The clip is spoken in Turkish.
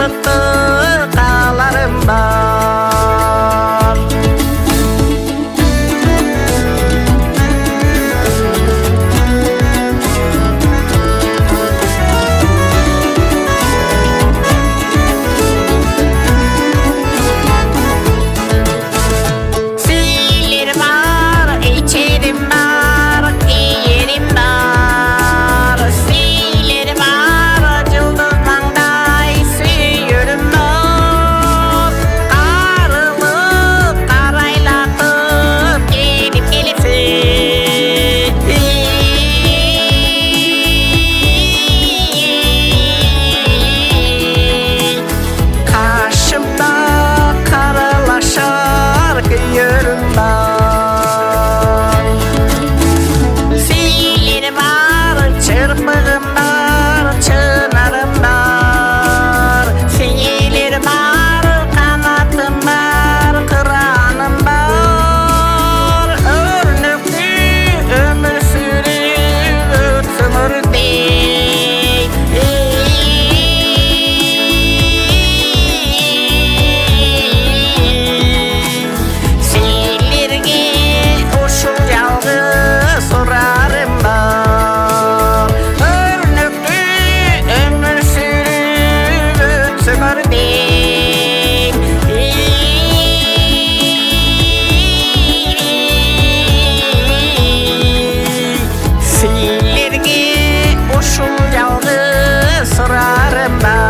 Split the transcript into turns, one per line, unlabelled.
mıttı kalarım var. Silerim var, içerim var, giyerim var. Silerim var, cıldız mangday, süyürüm var. Karılıp, karaylatıp, gelip gelipsin. Karşımda karalaşar gıyırım var. Silerim var, çırpığım var, çınarım var. Silerim var, kanatım var, kıranım var. Örnüklü ömür sürüp sımırdı. Silirge uşul yalgı sorarım var. Örnüklü ömür sürüp sımırdı. Silirge uşul yalgı sorarım var.